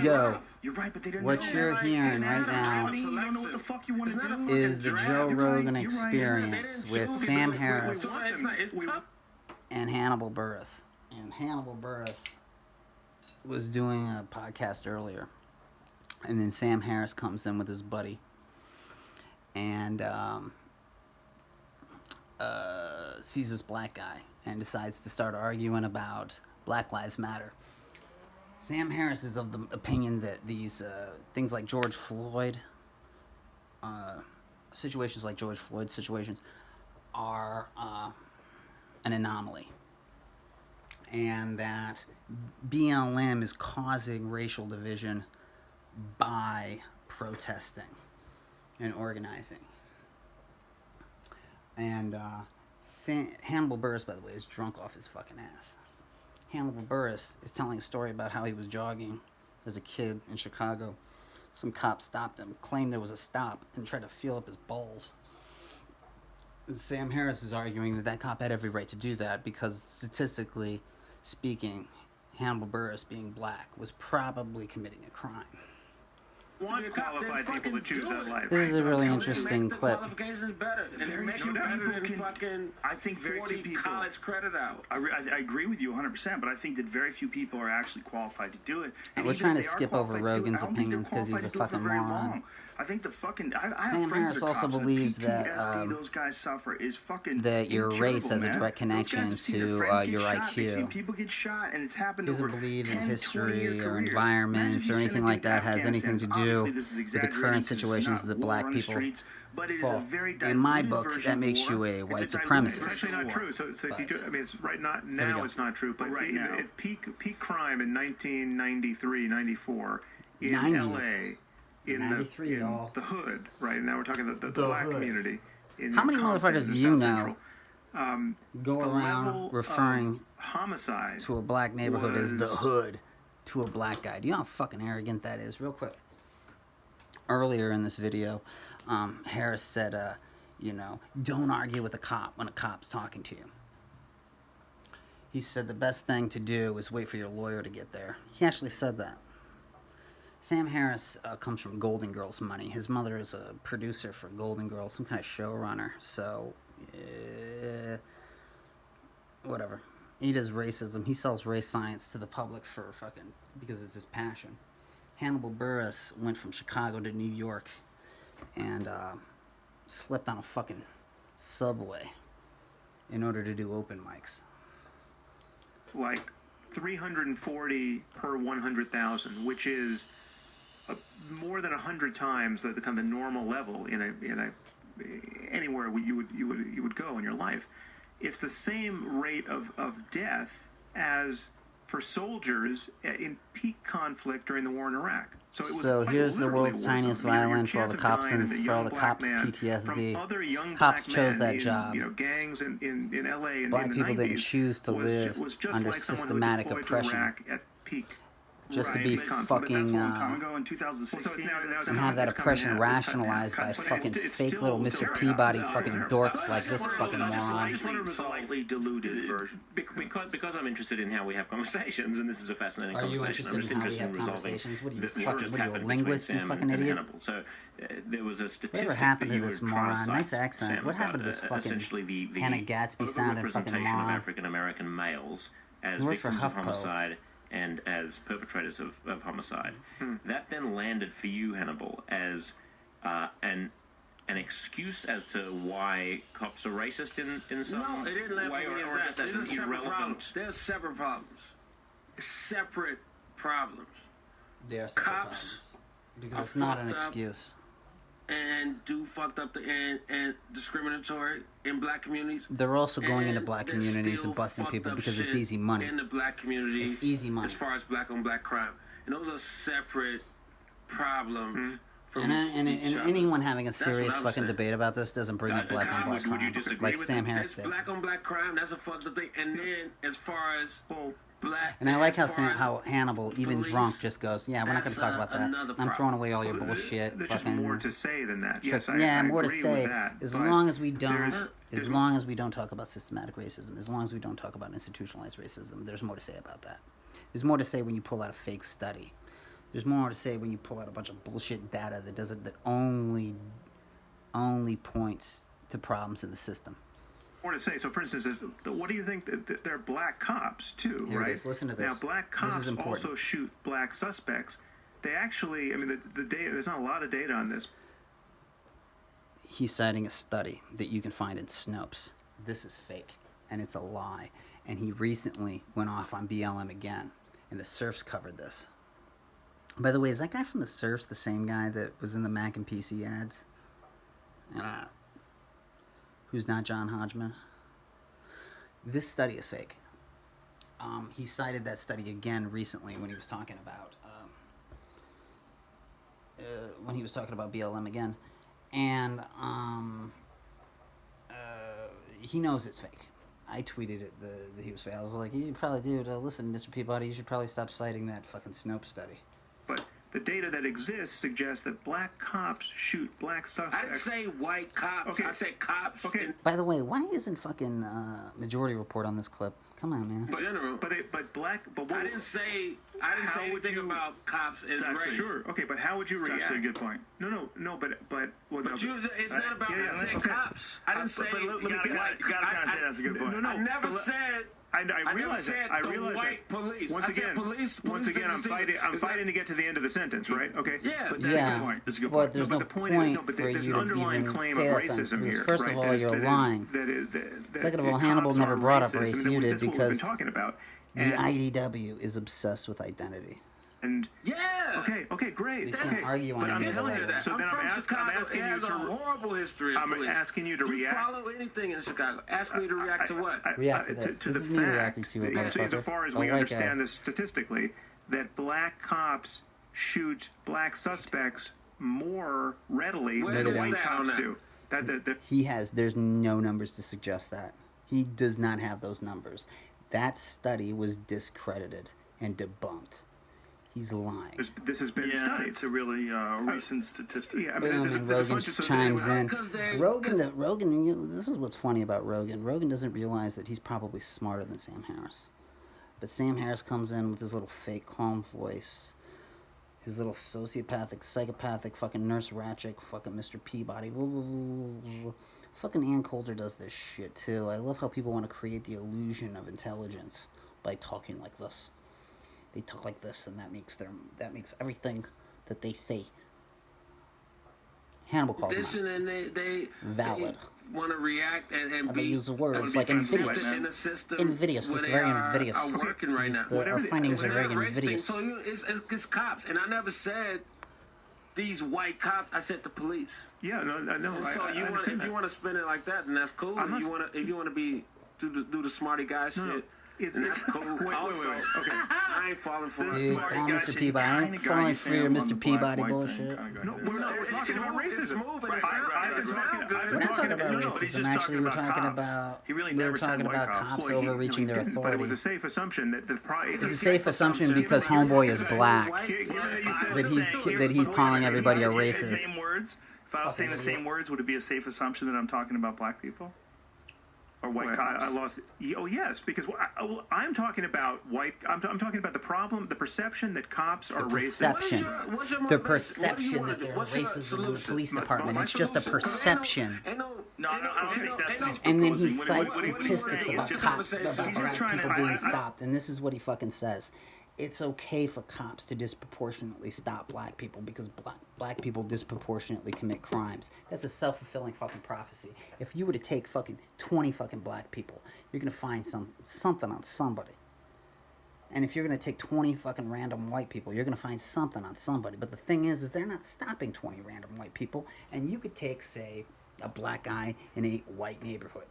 Yo, You're right, but they didn't what know. you're hearing right now You don't know what the fuck you want to do. is the Joe Rogan You're right. Experience with Sam Harris It's tough. and Hannibal Buress. And Hannibal Buress was doing a podcast earlier, and then Sam Harris comes in with his buddy, and sees this black guy and decides to start arguing about Black Lives Matter. Sam Harris is of the opinion that these things like George Floyd, situations like George Floyd situations, are an anomaly, and that BLM is causing racial division by protesting and organizing. And Hannibal Buress, by the way, is drunk off his fucking ass. Hannibal Buress is telling a story about how he was jogging as a kid in Chicago. Some cop stopped him, claimed there was a stop, and tried to feel up his balls. And Sam Harris is arguing that that cop had every right to do that because, statistically speaking, Hannibal Buress, being black, was probably committing a crime. Want qualified people to choose that life. This is a really interesting the clip. Qualifications better. And it makes you No doubt. better than fucking I think very 40 few people. college credit out. I agree with you 100%, but I think that very few people are actually qualified to do it. And We're even trying if to they are skip over qualified to do it, Rogan's I don't think they're opinions 'cause he's a qualified to do it for fucking very moron. long. I think the fucking... I Sam have friends Harris that are also cops, and believes the that, PTSD those guys suffer is fucking that your race has a incurable, direct man. Those guys connection have seen their to friends get your shot, IQ. They've seen people get shot, and it's happened He doesn't over believe in 10, history 20-year or careers. environments or Imagine anything you like send a that kid has anything to Afghanistan. do Obviously, this is with the exaggerating current 'cause it's situations not that war black on the people streets, but it is fall. a very In my diluted book, version that of makes you war. a white It's a supremacist. diluted It's actually not war. true. So if But- you do, I mean, it's right not There we now. go. It's not true, but Right now. peak crime in 1993, 94 in 90s. LA, in 93, y'all. the hood, right? Now we're talking the The black hood. community. In How many Compton, motherfuckers in do you South know Central. go The around level referring of homicide to a black neighborhood as the was- hood to a black guy? Do you know how fucking arrogant that is? Real quick. Earlier in this video, Harris said, don't argue with a cop when a cop's talking to you. He said the best thing to do is wait for your lawyer to get there. He actually said that. Sam Harris comes from Golden Girls money. His mother is a producer for Golden Girls, some kind of showrunner. So, whatever. He does racism. He sells race science to the public because it's his passion. Hannibal Buress went from Chicago to New York and slept on a fucking subway in order to do open mics. like 340 per 100,000, which is more than 100 times the kind of normal level in a anywhere you would go in your life. It's the same rate of death as for soldiers in peak conflict during the war in Iraq. So, it was So quite here's the literally world's a war tiniest zone. Your violin for all chance the of cops dying and as a for young all the black cops' man PTSD. from other young Cops black chose men that in, job. Gangs in LA in Black in the people 90s didn't choose to live was just under like someone who systematic was deployed to oppression. Iraq at peak. Just to Right, be but that's fucking, But that's a long time ago in 2016. Well, so now it's and have that it's coming oppression out. It's rationalized by coming out. fucking It's fake still- little still Mr. very Peabody hot. fucking Very dorks hot. like this fucking moron. Slightly diluted version. Because I'm interested in how we have conversations, and this is a fascinating Are you conversation. I'm interested just in how we interested have in resolving conversations? What are you what fucking? just What are you, a happened between linguist? You Sam fucking and idiot. Hannibal. So there was a statistic. Whatever happened that to you this would moron? cite, Nice accent. Sam, What happened to about, this fucking essentially the Hannah Gatsby sounding fucking overrepresentation of moron? African American males as He worked for victims of HuffPo. homicide and as perpetrators of homicide. That then landed for you, Hannibal, as an excuse as to why cops are racist in some No, it didn't land way, for me or as just that. as These are an separate irrelevant. problems. There's separate problems. Separate problems. There are separate Cops problems. Because it's not an fucked up. excuse. And do fucked up and discriminatory in black communities. They're also going into And black there's communities still and busting fucked people up because it's shit easy money. in the black community. It's easy money. As far as black on black crime, and those are separate problems. From And each other. anyone having a That's serious what I'm fucking saying. debate about this doesn't bring up black on black would you crime, disagree like with Sam that? Harris It's did. black on black crime. That's a fucked up thing. And then as far as black, And I like how as far as how Hannibal, even police, drunk, just goes, "Yeah, we're not going that's to talk about that. another I'm problem. throwing away all your Well, bullshit, There's just fucking more to say than that. tricks." Yes, Yeah, I more to agree say. with that, As but long as we don't, there's- as long as we don't talk about systematic racism, as long as we don't talk about institutionalized racism, there's more to say about that. There's more to say when you pull out a fake study. There's more to say when you pull out a bunch of bullshit data that only points to problems in the system. More to say. So, for instance, what do you think that they're black cops too, Here right? it is. Listen to this. Now, black This cops is important. also shoot black suspects. They actually, I mean, the data. There's not a lot of data on this. He's citing a study that you can find in Snopes. This is fake, and it's a lie. And he recently went off on BLM again, and the Surfs covered this. By the way, is that guy from the Surfs the same guy that was in the Mac and PC ads? Who's not John Hodgman? This study is fake. He cited that study again recently when he was talking about BLM again, and he knows it's fake. I tweeted it that he was fake. I was like, you probably do. Listen, Mr. Peabody, you should probably stop citing that fucking Snopes study. But the data that exists suggests that black cops shoot black I didn't suspects. say white cops. Okay. I said cops. Okay. In By the way, why isn't fucking Majority Report on this clip? Come on, man. general. But what? I didn't say How would anything you- about cops as That's race. Sure. Okay, but how would you That's react? actually a good point. No. But well, But no, it's not about yeah, I said okay. cops. I didn't say but let me You get- gotta kind of say that's a good point. No, I never but let- said. I I realize never that. said I the realize white that. police. Once I said again, police I'm fighting to get to the end of the sentence, right? Okay. Yeah. But that's a Yeah, good point. That's a good but point. there's No, no but the point point is- no, but for there's you an to underlying even claim say of that sentence. racism Because here, first right? of all, That is- you're that is- lying. Second of all, Hannibal cops never are brought up racist, race. and You did, that's what we've because been talking about. the And, IDW is obsessed with identity. and Yeah. okay, great. We can't okay. argue on But any I'm of telling that. you that. So then I'm from I'm Chicago. asking it you has a to. horrible history. Of I'm police. asking you to Do you react. follow anything in Chicago? Ask me to react to what? React to this. This the is me fact reacting to it, that motherfucker. insofar as A we white guy. understand this statistically, that black cops shoot black suspects more readily Where than is white that on cops that? do. There's no numbers to suggest that. He does not have those numbers. That study was discredited and debunked. He's lying. this has been Yeah, studied. it's a really recent statistic. Yeah, I Boom, mean, there's a and bunch Rogan of stuff- chimes in. Because they- Rogan, this is what's funny about Rogan. Rogan doesn't realize that he's probably smarter than Sam Harris. But Sam Harris comes in with his little fake calm voice, his little sociopathic, psychopathic, fucking Nurse Ratchet, fucking Mr. Peabody. Fucking Ann Coulter does this shit too. I love how people want to create the illusion of intelligence by talking like this. They talk like this, and that makes everything that they say. Hannibal calls them out. And they Valid. want to react and And be they use the words be like friends with invidious. white in a system Invidious. where It's they very are invidious. working right now. Our findings are very Whatever race thing. invidious. So it's cops, and I never said these white cops. I said the police. Yeah, no. And so I you want understand if that. you want to spin it like that, then that's cool. I'm If not- you want to be do the smarty guy shit, no. then that's cool. Wait. Also, Okay. I ain't falling for it. Dude, Smarty call guy Mr. shit, Peabody. I kinda ain't got falling you for your saying on Mr. the Peabody black-white bullshit. thing, kinda No, got we're you. not. We're talking about It's racism. moving. I've It sound been good. talking. We're not talking about No, he's racism. just Actually, we're talking talking about about cops. He really we were never said talking white about cops. cops Well, overreaching their But it was authority. a safe assumption that the It's a safe assumption because homeboy is black. That he's calling everybody a If I was saying the racist. same words, if I was saying the same words, would it be a safe assumption that I'm talking about black people? Or white Wait, cops? I lost. Oh yes, because I'm talking about white. I'm talking about the problem, the perception that cops are racist. Perception. What's your The motivation? What do you perception wanna that do? there's What's your racism in the solution? police My department. It's just a solution. 'Cause perception. Ain't no, No, I don't think that's what he's And then he proposing. cites What he was statistics saying about is just cops, he's about just black trying to- people being stopped. And this is what he fucking says. It's okay for cops to disproportionately stop black people because black people disproportionately commit crimes. That's a self-fulfilling fucking prophecy. If you were to take fucking 20 fucking black people, you're gonna find something on somebody. And if you're gonna take 20 fucking random white people, you're gonna find something on somebody. But the thing is they're not stopping 20 random white people. And you could take, say, a black guy in a white neighborhood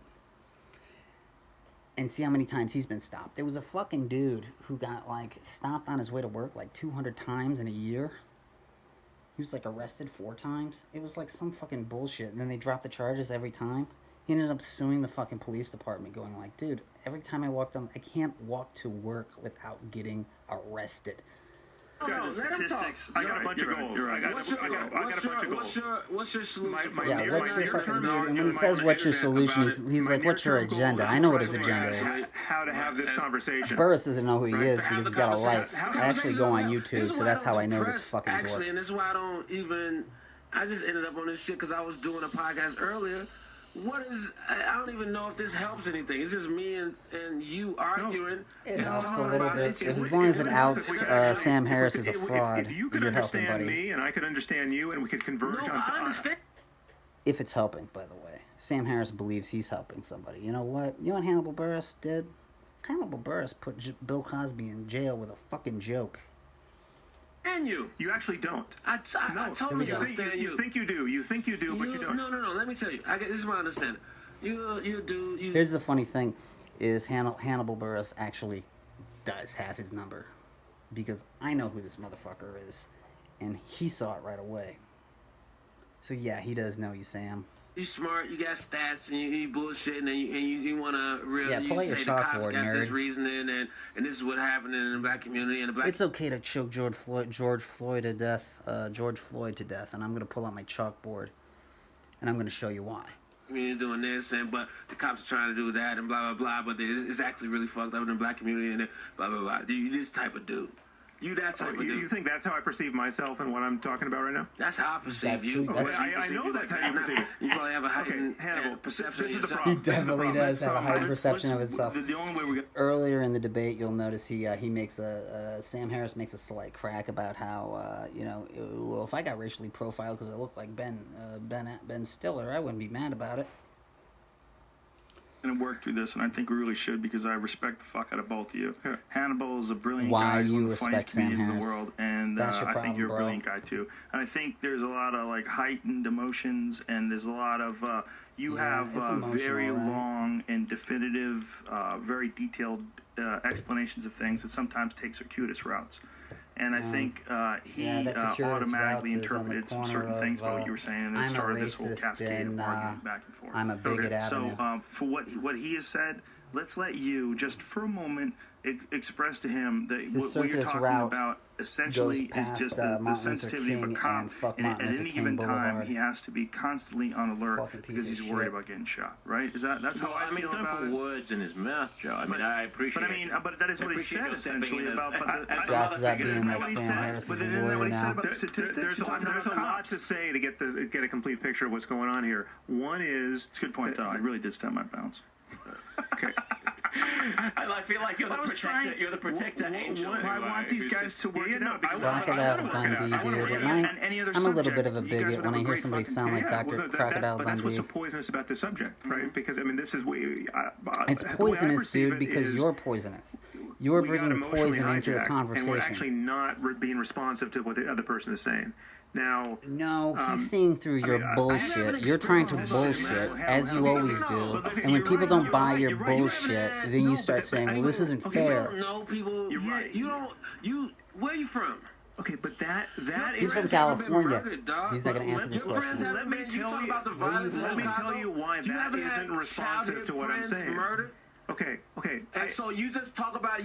and see how many times he's been stopped. There was a fucking dude who got, like, stopped on his way to work, like, 200 times in a year. He was, like, arrested 4 times. It was, like, some fucking bullshit. And then they dropped the charges every time. He ended up suing the fucking police department, going like, dude, every time I can't walk to work without getting arrested. No, let him talk. Statistics. I got a bunch of goals. You're right. I got a bunch of goals. What's your solution? My Yeah, theory- what's your my fucking near-term dude? And when he argument says on what's your the solution, internet he's about like, what's your near-term agenda? goals I know what is his trying to agenda figure is. out how to have this conversation. Burris doesn't know who he is Have because the he's got a conversation. life. Have the I actually go on conversation. This YouTube, is so why that's I how I don't know this press, fucking actually, dork. and this is why I don't even. I just ended up on this shit because I was doing a podcast earlier. I don't even know if this helps anything. It's just me and you arguing. It You know, helps a talking little about bit. it. As long as it outs Sam Harris as a If fraud, you could you're helping, understand buddy. me and I could understand you and we could converge No, on I understand. If it's helping, by the way. Sam Harris believes he's helping somebody. You know what? You know what Hannibal Buress did? Hannibal Buress put Bill Cosby in jail with a fucking joke. And you. You actually don't. I totally go. understand You think you do. You think you do, but you don't. No. Let me tell you. This is my understanding. You do. Here's the funny thing, is Hannibal Buress actually does have his number. Because I know who this motherfucker is. And he saw it right away. So yeah, he does know you, Sam. You smart, you got stats, and you bullshit, and you want to really Yeah, pull out your say the cops chalkboard, got this nerd. reasoning, and this is what happened in the black community, and the black. It's okay to choke George Floyd to death, and I'm gonna pull out my chalkboard, and I'm gonna show you why. community doing this, but the cops are trying to do that, and blah blah blah. But it's actually really fucked up in the black community, and blah blah blah. You this type of dude. You that type of dude. You think that's how I perceive myself and what I'm talking about right now? That's how I perceive That's you. who- that's- I know that's how you perceive it. You probably have a heightened Hannibal, perception. this is of the yourself. problem. He definitely does have a Let's, heightened perception of let's- himself. The only way we're gonna Earlier in the debate, you'll notice he makes Sam Harris makes a slight crack about how well, if I got racially profiled because I look like Ben Stiller, I wouldn't be mad about it. work through this, and I think we really should because I respect the fuck out of both of you. Yeah. Hannibal is a brilliant Why guy. do He's you one of the respect funniest Sam comedians in Harris? the world, and That's your I problem, think you're a bro. brilliant guy too. And I think there's a lot of like heightened emotions, and there's a lot of you Yeah, have it's emotional, very right? long and definitive, very detailed explanations of things that sometimes take circuitous routes. And I think he that circuitous automatically routes is on the interpreted some corner certain things of, about what you were saying, and it I'm a started this whole racist cascade of and, argument back and forth. I'm a bigot avenue. So for what he has said, let's let you just for a moment express to him that what you're circuitous talking route about essentially goes past, is just the Martin Luther sensitivity of a King cop. and fuck And Martin at Luther any King given time, Boulevard. he has to be constantly on alert Fucking piece because of he's worried shit. about getting shot. Right? That's how Well, I feel don't about put it. words in his mouth, Joe. I mean, I appreciate. But that is what he appreciate said your stepping essentially in as- about. as Josh a is that figure. being Isn't like that what he Sam said? Harris's But isn't that lawyer what he said now? about the statistics? There's You're talking about a lot cops. to say to get a complete picture of what's going on here. One is It's a good point, though. I really did step my bounds. okay. I feel like you're the I was protector. trying- You're the protector angel. I want these guys to work it out. Crocodile Dundee, dude. I'm a little bit of a bigot when I hear somebody sound like Dr. Crocodile But that's what's so Dundee. poisonous about this subject, right? Because I mean, this is It's poisonous, dude, because you're poisonous. You're bringing poison into the and we're conversation. actually not being responsive to what the other person is saying. Now, No, he's seeing through your bullshit. You're trying to bullshit, as you always do. And when people don't buy your bullshit, then you start saying, well, this isn't You fair. don't know people. You're right. You don't. Where are you from? okay, but that He's is from Friends haven't been California. murdered, dog. He's not going to answer this Your friends question. haven't been- you talk about the where are you violence in from? let me Chicago. tell you why You that haven't had isn't responsive childhood to what I'm friends saying. murdered? Okay. And so you just talk about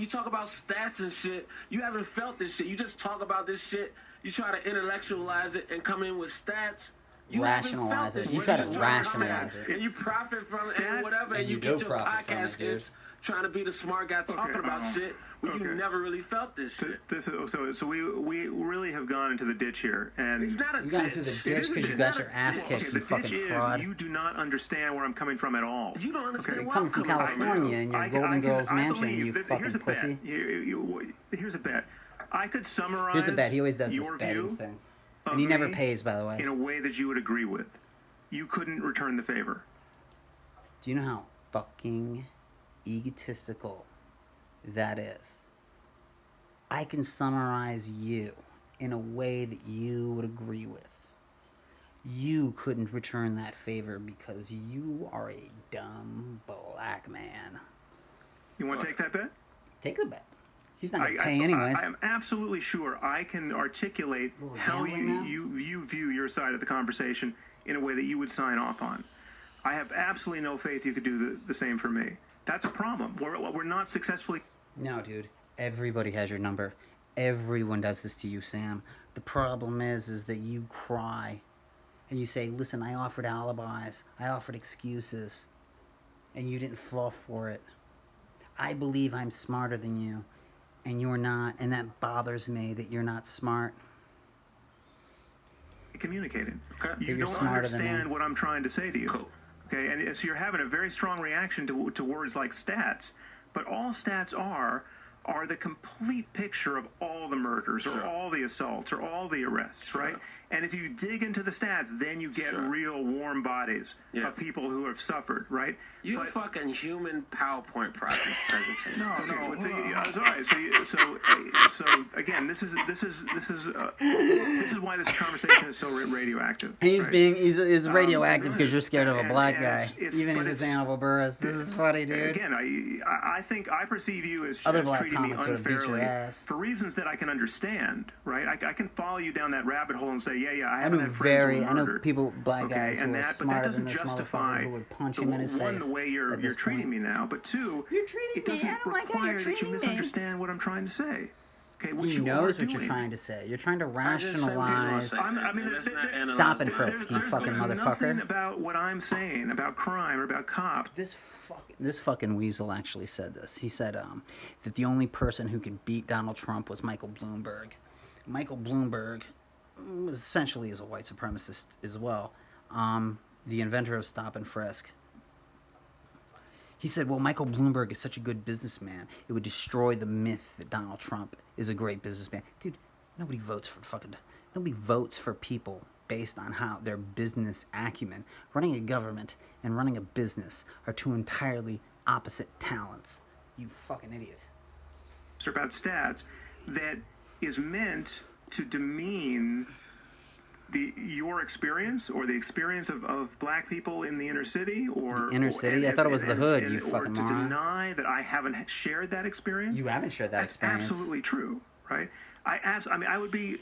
stats and shit. You haven't felt this shit. You just talk about this shit. You try to intellectualize it and come in with stats. You haven't felt Rationalize this it. You shit. try to just come rationalize in it. And you profit from it Stats- and whatever. and And you you do get your profit from podcast it, dude. hits trying to be the smart guy talking about shit when you Okay. never really felt this shit. This is, so we really have gone into the ditch here, and It's not a You got ditch. into the It ditch is a because you ditch. got your ass Okay, kicked, the you fucking ditch is fraud. you do not understand where I'm coming from at all. You don't understand Okay. why Coming from I'm coming California in your Golden Girls mansion, believe you that- fucking here's a pussy. Bet. Here's a bet. I could summarize. Here's a bet. He always does this your betting view thing. of And he never me pays, by the way. in a way that you would agree with. You couldn't return the favor. Do you know how fucking egotistical that is? I can summarize you in a way that you would agree with. You couldn't return that favor because you are a dumb black man. You want to take that bet? Take the bet. He's not going to pay anyways. I'm absolutely sure I can articulate We're how gambling now? you view your side of the conversation in a way that you would sign off on. I have absolutely no faith you could do the same for me. That's a problem. We're not successfully. No, dude. Everybody has your number. Everyone does this to you, Sam. The problem is that you cry and you say, listen, I offered alibis, I offered excuses, and you didn't fall for it. I believe I'm smarter than you, and you're not, and that bothers me that you're not smart. Communicating. That You you're don't smarter than me. understand what I'm trying to say to you. Cool. Okay, and so you're having a very strong reaction to words like stats, but all stats are the complete picture of all the murders or all the assaults or all the arrests, right? And if you dig into the stats, then you get real warm bodies of people who have suffered, right? You a fucking human PowerPoint presentation. No, all right. So again, this is why this conversation is so radioactive. He's right? he's radioactive because you're scared of a black and guy, even if it's Hannibal Buress. This is funny, dude. Again, I think I perceive you as Other black treating me comics would have beat your unfairly ass. for reasons that I can understand, right? I can follow you down that rabbit hole and say, I I haven't know had friends who were I know murdered. people, black guys and who are but smarter that than this doesn't motherfucker justify who would punch him in his one, face. the way you're treating point. me now, but two, You're treating it me. doesn't I don't like how require you're that you treating me. misunderstand what I'm trying to say. Okay, what He you knows are what you're doing. trying to say. You're trying to I just said what you're rationalize. saying. I mean, Stop and frisk, you fucking there's motherfucker. nothing about what I'm saying about crime or about cops. This fucking weasel actually said this. He said that the only person who could beat Donald Trump was Michael Bloomberg. Michael Bloomberg essentially is a white supremacist as well. The inventor of stop and frisk. He said, well, Michael Bloomberg is such a good businessman, it would destroy the myth that Donald Trump is a great businessman. Dude, nobody votes for people based on how their business acumen. Running a government and running a business are two entirely opposite talents. You fucking idiot. About stats that is meant to demean your experience or the experience of black people in the inner city or the inner city? I thought it was the hood, you or fucking to moron. deny that I haven't shared that experience. You haven't shared that That's experience. absolutely true, right? I would be.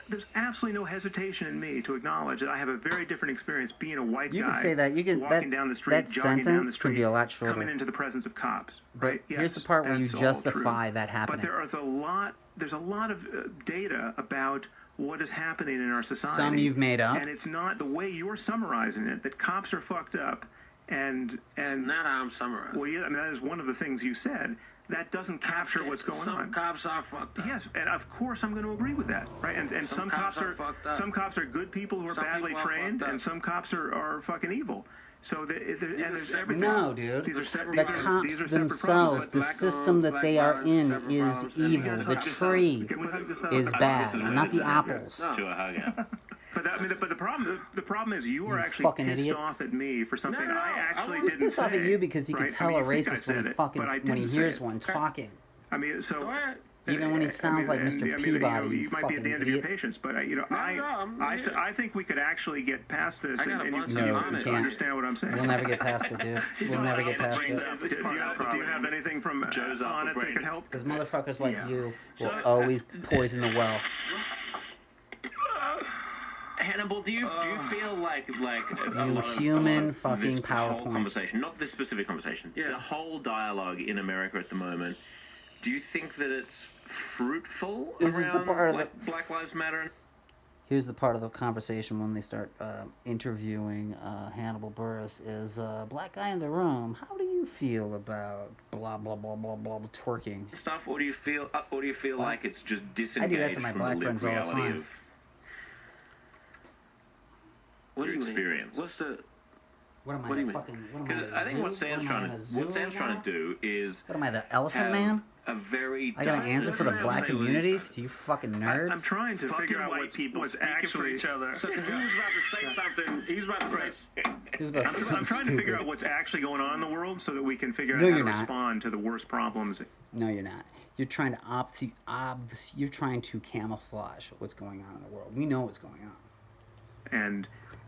There's absolutely no hesitation in me to acknowledge that I have a very different experience being a white guy. You can say that. You can walking down the street, that jogging down the sentence street, can be a lot shorter. coming into the presence of cops. But Right? here's Yes, the part where you that's all justify true. that happening. But there's a lot of data about what is happening in our society. Some you've made up. And it's not the way you're summarizing it, that cops are fucked up and Not how I'm summarizing. well, yeah, I mean, that is one of the things you said. That doesn't capture what's going Some on. cops are fucked up. Yes, and of course I'm going to agree with that, right? And some cops are fucked up. some cops are good people who are Some badly people are trained, fucked up. and some cops are fucking evil. So there's everything. No, dude. These are separate. The these are cops separate themselves, problems. the system that they are in separate is problems, evil. separate The problems. tree Can we hug this out? is bad, not the No. apples. To a hug out. But the problem is you are You actually fucking pissed idiot. off at me for something No, I I actually was didn't Pissed say. off at you because he right? could tell I mean, a you think I racist when said he it, fucking but I when he didn't say hears it. one talking. I mean, so Go ahead. Even when he sounds like Mr. Peabody, you might be at the end of your idiot. patience, but I'm I think we could actually get past this, I got a and bunch you of can comments. understand what I'm saying. We'll never get past it, dude. We'll never get past it. Do you have anything from Joe's up on for it that brain. could help? Because motherfuckers like Yeah. you will So- always poison the well. Hannibal, do you feel like a You lot of- human a lot of fucking this whole PowerPoint. conversation, not this specific conversation, the whole dialogue in America at the moment, do you think that it's fruitful This is the around part of like, Black Lives Matter? Here's the part of the conversation when they start interviewing Hannibal Buress is, black guy in the room, how do you feel about blah, blah, blah, blah, blah, twerking? Stuff, or do you feel like it's just I disengaged do that to my from black the lived friends all the reality time. of What do your you mean? experience? What's the? What am What do I, you mean? fucking, what am Because I, I think what Sam's trying to do is What am I, the elephant have man? a very I got an answer for the Sam black say community? You fucking nerds? I'm trying to Fucking figure out white people what's speaking for actually. each other. So, because he was about to say something. He was about to say. He was about to say I'm something trying to figure out stupid. what's actually going on in the world so that we can figure out No, how to you're not. respond to the worst problems. No, you're not. You're trying to you're trying to camouflage what's going on in the world. We know what's going on.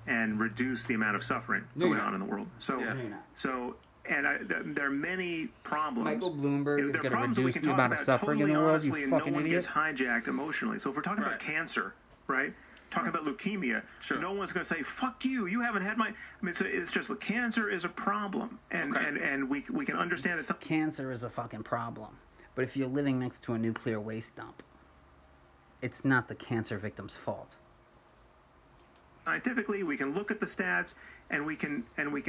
and reduce the amount of suffering No, going you're on not. in the world. So, Yeah. No, you're not. so, there are many problems. Michael Bloomberg is There are going to problems that we reduce can the talk amount of about suffering in the totally world, you honestly, and fucking no one idiot. gets hijacked emotionally. So if we're talking about Right. cancer, right? Talking about leukemia, Sure. no one's going to say, "Fuck you! You haven't had my." I mean, it's just cancer is a problem, and Okay. and we can understand it's. Cancer is a fucking problem. But if you're living next to a nuclear waste dump, it's not the cancer victim's fault. Scientifically, we can look at the stats and we can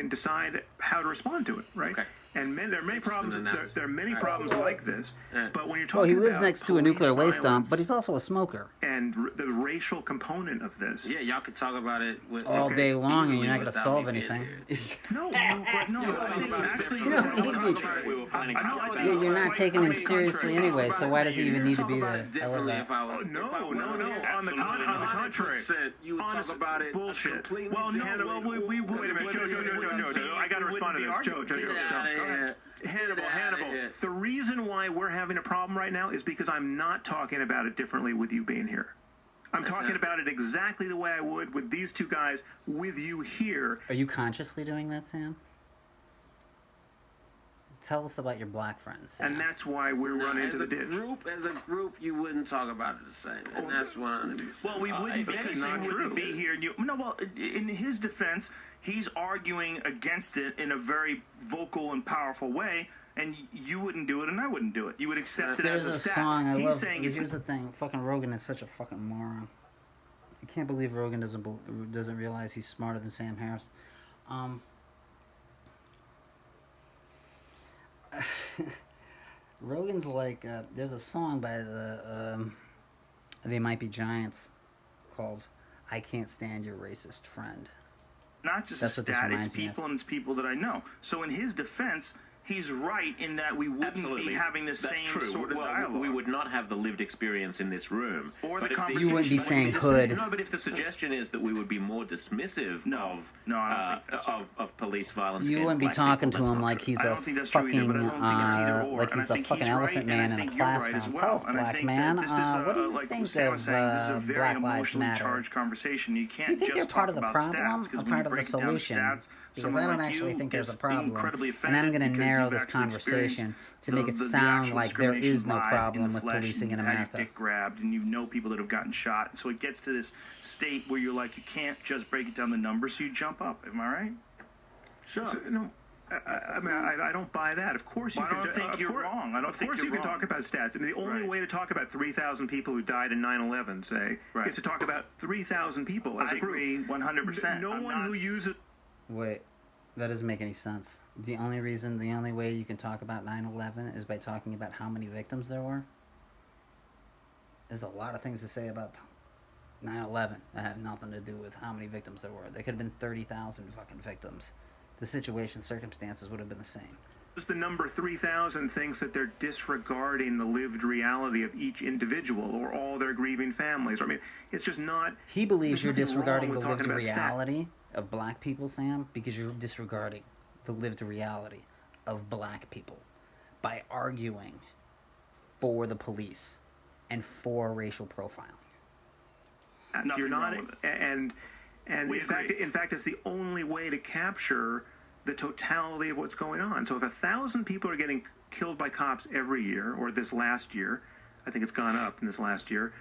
decide how to respond to it, right? Okay. And there are many problems. There are many problems like this. But when you're talking Well, he lives about next to a police nuclear waste dump, violence but he's also a smoker. and the racial component of this. Yeah, y'all could talk about it with All day long, and you're not going to without solve me being anything. here. No, but no. I think actually, You don't need to. We were planning to talk about Yeah, you're not Quite taking him contrary. seriously anyway, so why does he even need to be there? I love that. No. On the contrary. You would Honest talk about it bullshit. completely Well, no. differently. Well, we wait a minute, Joe. I got to respond to this. Joe. Get out of here. Hannibal. The reason why we're having a problem right now is because I'm not talking about it differently with you being here. I'm talking about it exactly the way I would with these two guys with you here. Are you consciously doing that, Sam? Tell us about your black friends, Sam. And that's why we're running into the ditch. As a group, you wouldn't talk about it the same, and that's 100%. Well, we wouldn't. This is Anything not wouldn't true. be here. Well, in his defense, he's arguing against it in a very vocal and powerful way, and you wouldn't do it, and I wouldn't do it. You would accept it There's as a a stat. song I He's love. saying Here's the thing: fucking Rogan is such a fucking moron. I can't believe Rogan doesn't realize he's smarter than Sam Harris. Rogan's like, there's a song by the They Might Be Giants called "I Can't Stand Your Racist Friend." not just That's a what this stat, it's reminds me of. people and it's people that I know. So in his defense, he's right in that we wouldn't Absolutely. be having the That's same true. sort of Well, dialogue. we would not have the lived experience in this room. Or But the if conversation. You wouldn't be saying hood. No, but if the suggestion is that we would be more dismissive No, I don't think that's of police violence, You against wouldn't be black talking people, to that's him not like true. he's I a don't think that's true either, fucking, but I don't think it's either or. like And he's I the think fucking he's right, elephant and I man in a think you're right as classroom. well. Tell us, And I black think man, that this is, what do you like think Sam was of saying, this is a very Black Lives emotionally Matter? charged conversation. You can't Do you think just they're part of talk the about problem stats, 'cause or when part you of the break it down to solution? stats, Because someone I don't like actually you think there's a gets problem. incredibly And I'm offended going to because narrow you've this actually conversation to make it the sound actual like there is no discrimination live problem in the with flesh, policing and in you've had America. your dick grabbed, and you know people that have gotten shot. So it gets to this state where you're like, you can't just break it down the numbers, so you jump up. Am I right? So, no, I mean, I don't buy that. Of course you Well, can. I don't think of you're course- wrong. I don't Of think course you're you can wrong. talk about stats. I mean, the only Right. way to talk about 3,000 people who died in 9/11, say, Right. is to talk about 3,000 people as I a group. agree 100%. No I'm one not- who uses Wait, that doesn't make any sense. The only way you can talk about 9/11 is by talking about how many victims there were. There's a lot of things to say about 9/11 that have nothing to do with how many victims there were. There could have been 30,000 fucking victims. The situation, circumstances would have been the same. the number 3,000 thinks that they're disregarding the lived reality of each individual or all their grieving families. I mean, it's just not. He believes you're there's nothing wrong disregarding the with lived talking about stats. reality of black people, Sam, because you're disregarding the lived reality of black people by arguing for the police and for racial profiling. Nothing You're not, wrong with it. and We agree. in fact, it's the only way to capture the totality of what's going on. So if 1,000 people are getting killed by cops every year, or this last year, I think it's gone up in this last year.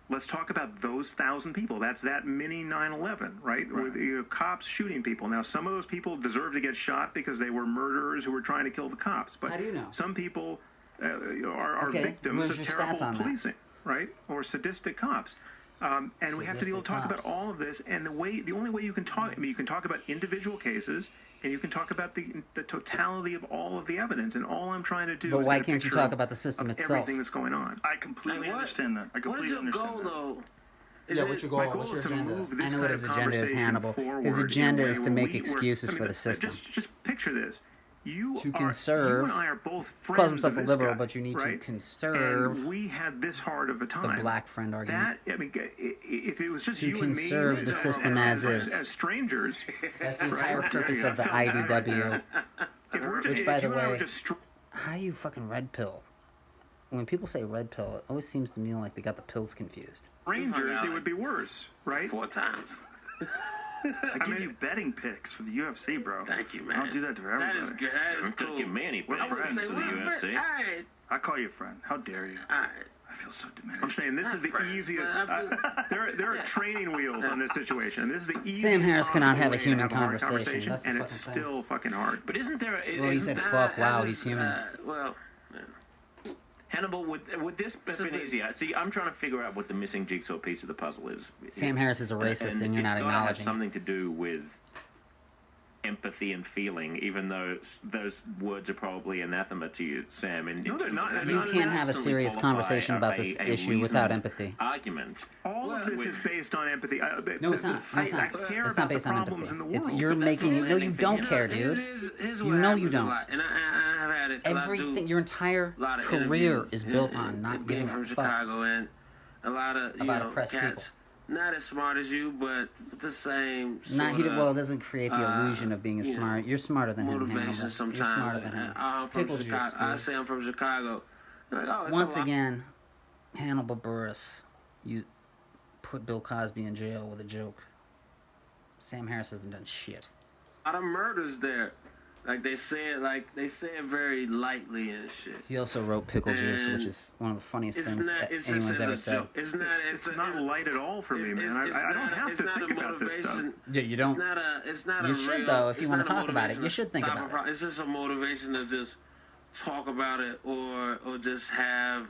Let's talk about those 1,000 people. That's that mini 9/11, right? With cops shooting people. Now, some of those people deserve to get shot because they were murderers who were trying to kill the cops. But How do you know? some people are Okay, victims where's of your terrible stats on that? policing, right? Or sadistic cops. And we have to be able to talk about Sadistic all of this. And the only way you can talk, I mean, you can talk about individual cases, and you can talk about the totality of all of the evidence. And all I'm trying to do But is why get a can't you picture talk about the system of itself? everything that's going on. I completely understand that. I What completely is your understand goal, that. though? Is Yeah, it- what's your My goal? goal What's is your to agenda? move this I know what kind his of agenda is, conversation Hannibal. forward His in a agenda way is to where make we're- excuses I mean, for the system. Just picture this. You To are, conserve- you and I are both friends calls himself of a this liberal, guy, but you need to right? conserve And we had this hard of a the time. black friend argument. That, I mean, if it was just To you and me conserve the system as is. as strangers, That's the entire Right. purpose Yeah, of the I felt that right IDW. there. If we're just, Which, by if the you and I were way, just How do you fucking red pill? When people say red pill, it always seems to me like they got the pills confused. strangers, it would be worse, right? 4 times. I give you betting picks for the UFC, bro. Thank you, man. I don't do that to everybody. That is good. That is Don't cool. give me any We're power friends to the to the UFC. Alright, I call you a friend. How dare you? alright. I feel so diminished. I'm saying this is the friends, easiest. but I feel- There are training wheels on this situation. This is the easiest. Sam Harris cannot possible have a way to human have hard conversation. That's the and fucking it's thing. still fucking hard. But isn't there? Well, he isn't said there- fuck, wow, he's human. Well, Hannibal, would this have been easier? See, I'm trying to figure out what the missing jigsaw piece of the puzzle is. Sam Harris is a racist, and you're not it's gotta have acknowledging it. something to do with empathy and feeling, even though those words are probably anathema to you, Sam. No, they're not. You can't have a serious conversation about this issue without empathy. Argument. All of this is based on empathy. No, it's not. No, it's not. It's not based on empathy. It's you're making it. No, you don't care, dude. You know you don't. And I have had it. Everything, your entire career is built on not giving from a fuck Chicago, and a lot of about oppressed cats, people. not as smart as you, but the same. Well, it doesn't create the illusion of being smart. You're smarter than him, Hannibal. You're smarter than him. Pickle juice, dude. I say I'm from Chicago. Like, Once again, Hannibal Buress, you put Bill Cosby in jail with a joke. Sam Harris hasn't done shit. A lot of murders there. Like they say it very lightly and shit. He also wrote Pickle Juice, which is one of the funniest things that anyone's ever said. It's not light at all for me, man. I don't have to think about this stuff. Yeah, you don't. It's not You should, though, if you want to talk about it. You should think about it. It's just a motivation to just talk about it or just have.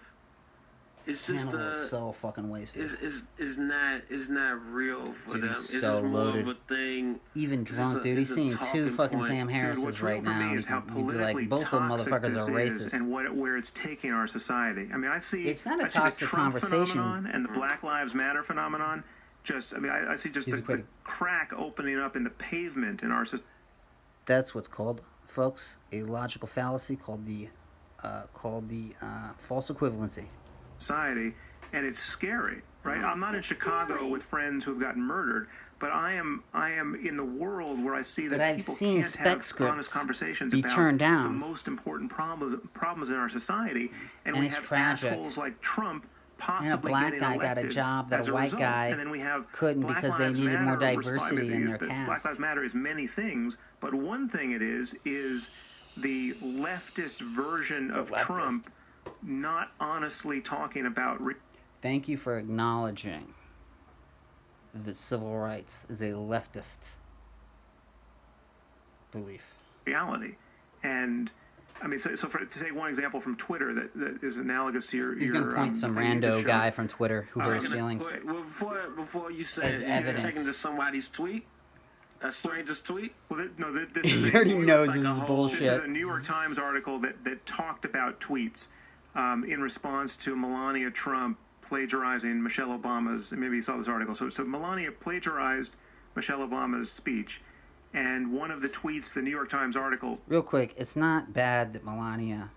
It's just Hannibal is so fucking wasted. It's not real for Dude, them. he's It's so just more loaded. of a thing. Even drunk, dude. He's seeing two fucking Sam Harrises right now. And he'd be like, both of them motherfuckers are racist. And where it's taking our society. I mean, I see. It's not a I see toxic the Trump conversation. phenomenon and the Black Lives Matter phenomenon. I see just the crack opening up in the pavement in our society. That's what's called, folks, a logical fallacy called the false equivalency. Society, and it's scary, right? I'm not in Chicago with friends who've gotten murdered, but I am in the world where I see that But I've people seen can't spec have honest scripts conversations be about turned the down. most important problems in our society, and And we it's have tragic. assholes like Trump possibly And a black getting guy got a elected job that as a white result. guy and then we have couldn't Black because they Lives needed more Matter diversity in their Black cast. Lives Matter is many things, but one thing it is the leftist version of Trump not honestly talking about. Thank you for acknowledging that civil rights is a leftist belief. Reality. And I mean, to take one example from Twitter that is analogous to your. He's going to point some rando guy from Twitter who hurt his feelings. Before you say as evidence. Taking to somebody's tweet, a stranger's tweet. Well, this He is already knows like this is bullshit. This is a New York Times article that talked about tweets in response to Melania Trump plagiarizing Michelle Obama's. Maybe you saw this article. So Melania plagiarized Michelle Obama's speech. And one of the tweets, the New York Times article... Real quick, it's not bad that Melania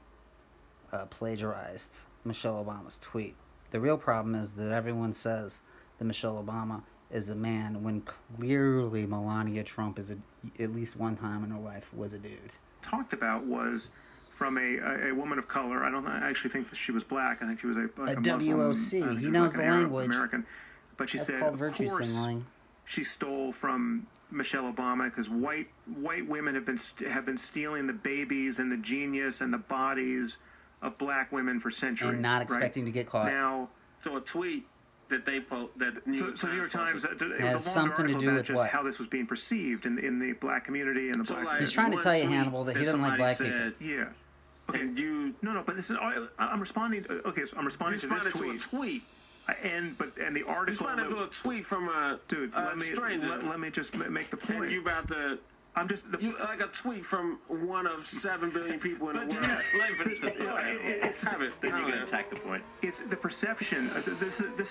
plagiarized Michelle Obama's tweet. The real problem is that everyone says that Michelle Obama is a man when clearly Melania Trump is at least one time in her life was a dude. Talked about was from a woman of color. I actually think that she was black. I think she was a WOC. Muslim, he knows like the language. American. But she That's said, called of virtue course, signaling. she stole from Michelle Obama because white women have been stealing the babies and the genius and the bodies of black women for centuries, and not expecting to get caught. Now, so a tweet that they post that New York Times it has was a long something to article do about with just what? how this was being perceived in the black community and the black. like, He's trying to one tell you, tweet Hannibal, that he doesn't like black somebody people. Yeah. Okay. And you No, but this is. I'm responding. Okay, so I'm responding to this responded to tweet. a tweet. And the You article. responded to a tweet from a stranger. let me just make the And point. you about to. I'm just. You like a tweet from one of 7 billion people in the world. Let me finish this. Have it. Then you're going to attack the point. It's the perception.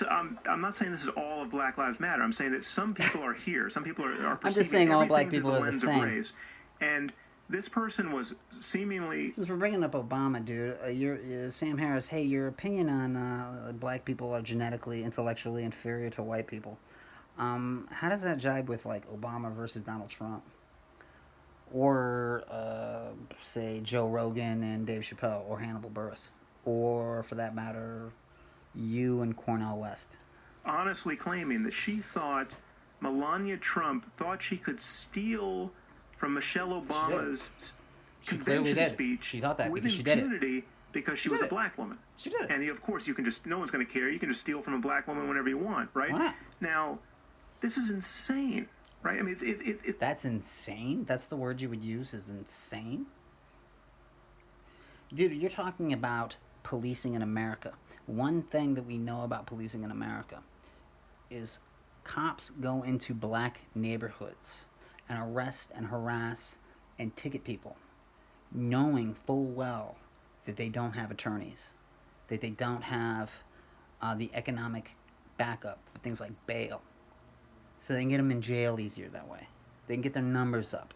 I'm not saying this is all of Black Lives Matter. I'm saying that some people are here. Some people are I'm just saying perceiving all black everything people through are the lens of same. race. And this person was seemingly. Since we're bringing up Obama, dude, Sam Harris, hey, your opinion on black people are genetically, intellectually inferior to white people. How does that jibe with, like, Obama versus Donald Trump? Or, say, Joe Rogan and Dave Chappelle, or Hannibal Buress? Or, for that matter, you and Cornel West? Honestly claiming that she thought Melania Trump thought she could steal from Michelle Obama's She clearly convention did. speech She thought that with because she did it. impunity because she was did a it. black woman. She did it. And of course, no one's going to care. You can just steal from a black woman whenever you want, right? Why not? Now, this is insane, right? I mean, it's That's insane? That's the word you would use, is insane? Dude, you're talking about policing in America. One thing that we know about policing in America is cops go into black neighborhoods and arrest and harass and ticket people, knowing full well that they don't have attorneys, that they don't have the economic backup for things like bail. So they can get them in jail easier that way. They can get their numbers up.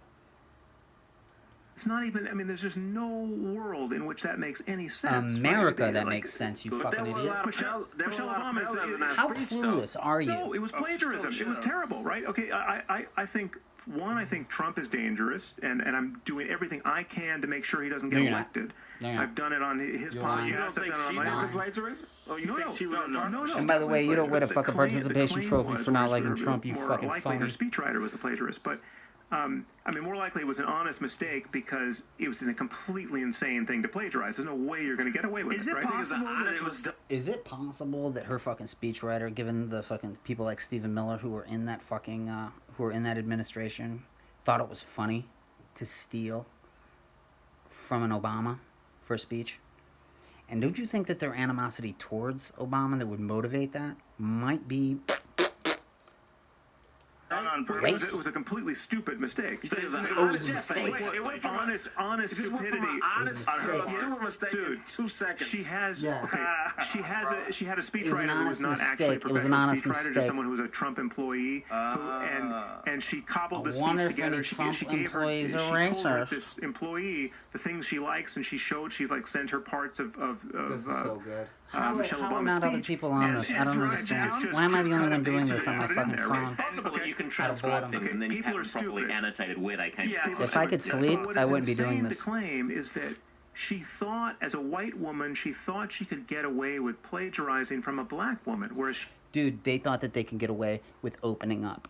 It's not even, I mean, there's just no world in which that makes any sense. America, right? that Like, makes sense, you But fucking there were a idiot. lot of Michelle Obama is- How clueless are you? No, it was plagiarism. It was terrible, right? Okay, I think, I think Trump is dangerous, and I'm doing everything I can to make sure he doesn't get No, you're not. elected. No, you're not. I've done it on his You're lying. You don't podcast. I've think done it on she my lying. was plagiarism? Or you No, think no, she was no. And by the way, you don't win a The fucking claim- participation the claim trophy was, for not or liking sort of Trump, you more fucking likely her phony. speechwriter was the plagiarist, but I mean, more likely it was an honest mistake because it was a completely insane thing to plagiarize. There's no way you're going to get away with Is it, it right? possible that it was Is it possible that her fucking speechwriter, given the fucking people like Stephen Miller who were in that fucking, who were in that administration, thought it was funny to steal from an Obama for a speech? And don't you think that their animosity towards Obama that would motivate that might be on race? It was a completely stupid mistake. It was It was a mistake. It went from Honest It just went stupidity. from an honest It was a to a mistake. stupid mistake Dude, in 2 seconds. She has Yeah. okay. She had a It was speechwriter an who was honest not actually a mistake. It was an professional honest speechwriter, mistake. just someone who was a Trump employee, and she cobbled I the wonder speech if any together. Trump She gave her, employees she are told her, racist. this employee the things she likes, and she like sent her parts of This is so good. Michelle How are Obama's not other speech. people on And this? I it's don't right, understand. just Why am I the only cut one and doing paste this it on my and put it fucking in there, phone? right? Possible that you can Out of transcribe boredom. things and then you People haven't are properly stupid. annotated where they came Yeah, from. If I could so sleep, what I is wouldn't be doing insane this. to claim is that she thought, as a white woman, she thought she could get away with plagiarizing from a black woman, whereas Dude, they thought that they could get away with opening up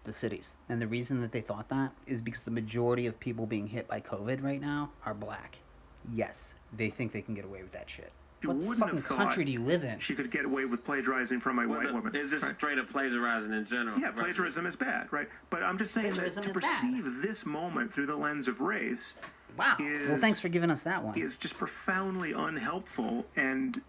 the cities. And the reason that they thought that is because the majority of people being hit by COVID right now are black. Yes, they think they can get away with that shit. you What wouldn't fucking have thought country do you live in? she could get away with plagiarizing from a white woman. It's just right? straight up plagiarizing in general. Yeah, plagiarism is bad, right? But I'm just saying that Plagiarism to is bad. perceive this moment through the lens of race Wow. is- Well, thanks for giving us that one. is just profoundly unhelpful and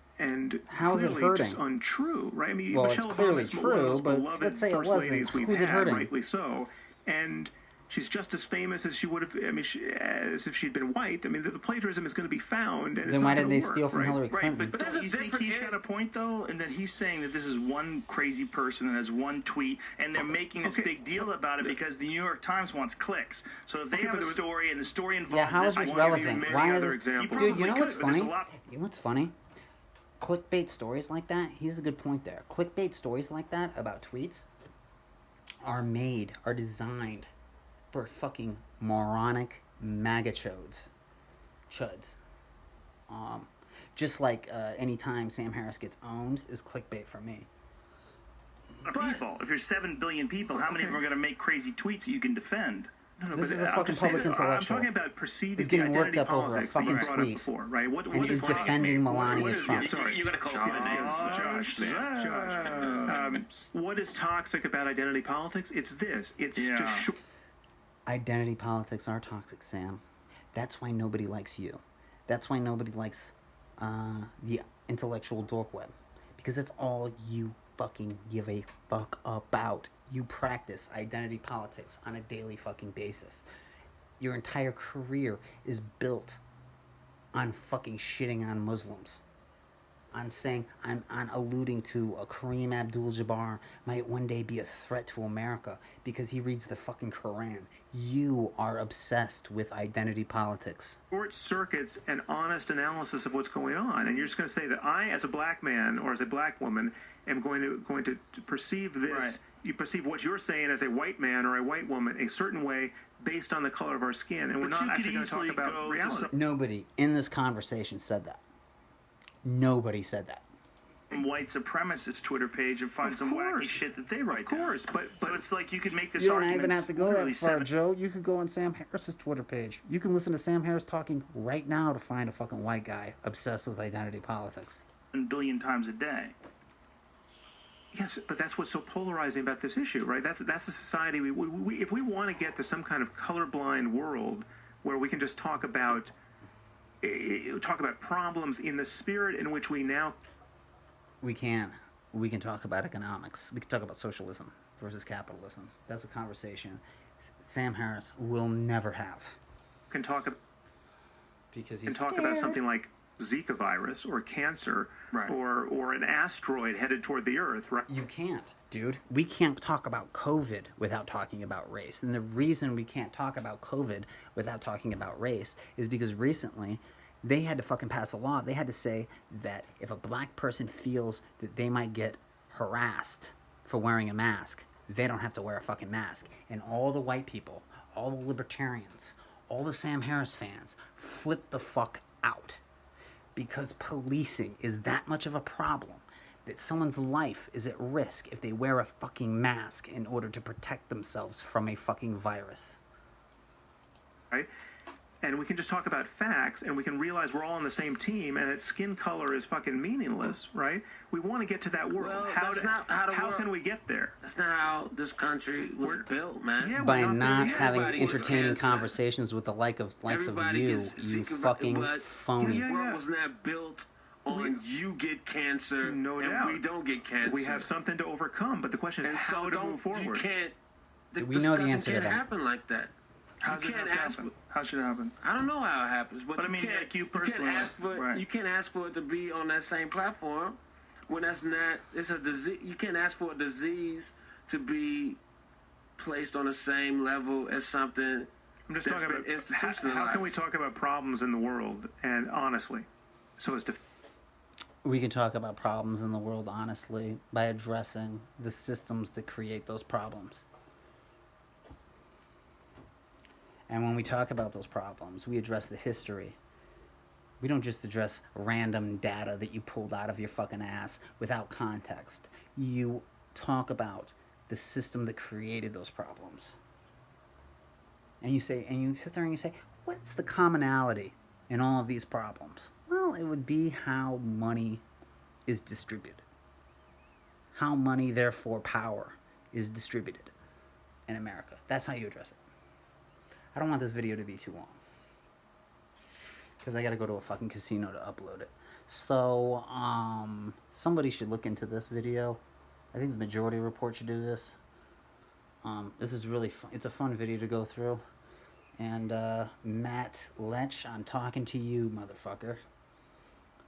How is it clearly hurting? just untrue, right? I mean, Well, Michelle it's clearly Obama is one of true, those but beloved let's say it first wasn't. ladies we've Who's it had, hurting? rightly so, and she's just as famous as she would have. I mean, as if she'd been white. I mean, the plagiarism is going to be found, and it's Then not why didn't gonna they work, steal from right? Hillary Right, Clinton? but there's don't a you think different he's area- got a point though, and that he's saying that this is one crazy person that has one tweet, and they're making this Okay. big deal about it because the New York Times wants clicks. So if they Okay, have but a there was- story and the story involves Yeah, how is this this one, relevant? many Why is other this... examples. Dude, you know Probably what's could, but there's funny? a lot- You know what's funny? Clickbait stories like that, here's a good point there. Clickbait stories like that about tweets are designed for fucking moronic MAGA chuds. Just like anytime Sam Harris gets owned is clickbait for me. people. If you're 7 billion people, how many of them are going to make crazy tweets that you can defend? No, This but is a I'm fucking just saying public that I'm intellectual. talking about perceiving He's getting the worked identity up over a politics that you fucking brought up tweet. before, right? What And is wrong? defending Melania What is- Trump. yeah, sorry. You're going to call me the names. Josh. What is toxic about identity politics? It's this. It's Yeah. just Identity politics are toxic, Sam. That's why nobody likes you. That's why nobody likes the intellectual dork web. Because that's all you fucking give a fuck about. You practice identity politics on a daily fucking basis. Your entire career is built on fucking shitting on Muslims. On saying, on alluding to a Kareem Abdul-Jabbar might one day be a threat to America because he reads the fucking Quran. You are obsessed with identity politics. short circuits an honest analysis of what's going on, and you're just going to say that I, as a black man or as a black woman, am going to perceive this. Right. You perceive what you're saying as a white man or a white woman a certain way based on the color of our skin, and we're But not you could actually going to talk easily about go to reality. Nobody in this conversation said that. Nobody said that. some white supremacist Twitter page and find Of some wacky course. shit that they write Of course, down. but So it's like you could make this You don't argument. even have to go literally that far, 7 Joe. You could go on Sam Harris's Twitter page. You can listen to Sam Harris talking right now to find a fucking white guy obsessed with identity politics. billion times a day. Yes, but that's what's so polarizing about this issue, right? That's a society. If we want to get to some kind of colorblind world where we can just talk about talk about problems in the spirit in which we now We can. We can talk about economics. We can talk about socialism versus capitalism. That's a conversation Sam Harris will never have. can talk Because can he's talk about something like Zika virus or cancer, Right. or an asteroid headed toward the Earth, right? You can't, dude. We can't talk about COVID without talking about race. And the reason we can't talk about COVID without talking about race is because recently they had to fucking pass a law. They had to say that if a black person feels that they might get harassed for wearing a mask, they don't have to wear a fucking mask. And all the white people, all the libertarians, all the Sam Harris fans flipped the fuck out. Because policing is that much of a problem that someone's life is at risk if they wear a fucking mask in order to protect themselves from a fucking virus. Right? And we can just talk about facts, and we can realize we're all on the same team, and that skin color is fucking meaningless, right? We want to get to that world. Well, how that's not how the how world- can we get there? That's not how this country was built, man. Yeah, By we're not there. having Everybody was entertaining cancer. conversations with the likes of Everybody you, gets you sick of it, fucking but phony. Yeah, This world was not built on you get cancer No and doubt. we don't get cancer. We have something to overcome, but the question is and how so to don't move forward. you can't. We know the discussion answer to can't that. happen like that. How You does it can't have to ask happen? How should it happen? I don't know how it happens, but But I you mean, can't, like you can't personally, ask for right. you can't ask for it to be on that same platform when that's not. It's a disease. You can't ask for a disease to be placed on the same level as something. I'm just that's talking been about institutionalized. how can we talk about problems in the world and honestly, so as to We can talk about problems in the world honestly by addressing the systems that create those problems. And when we talk about those problems, we address the history. We don't just address random data that you pulled out of your fucking ass without context. You talk about the system that created those problems. And you say, and you sit there and you say, what's the commonality in all of these problems? Well, it would be how money is distributed. How money, therefore power, is distributed in America. That's how you address it. I don't want this video to be too long, because I gotta go to a fucking casino to upload it. So, somebody should look into this video. I think the Majority Report should do this. This is really fun. It's a fun video to go through. And, Matt Lech, I'm talking to you, motherfucker.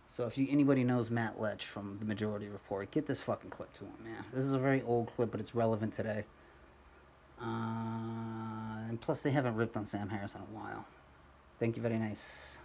So if anybody knows Matt Lech from the Majority Report, get this fucking clip to him, man. This is a very old clip, but it's relevant today. And plus, they haven't ripped on Sam Harris in a while. Thank you very nice.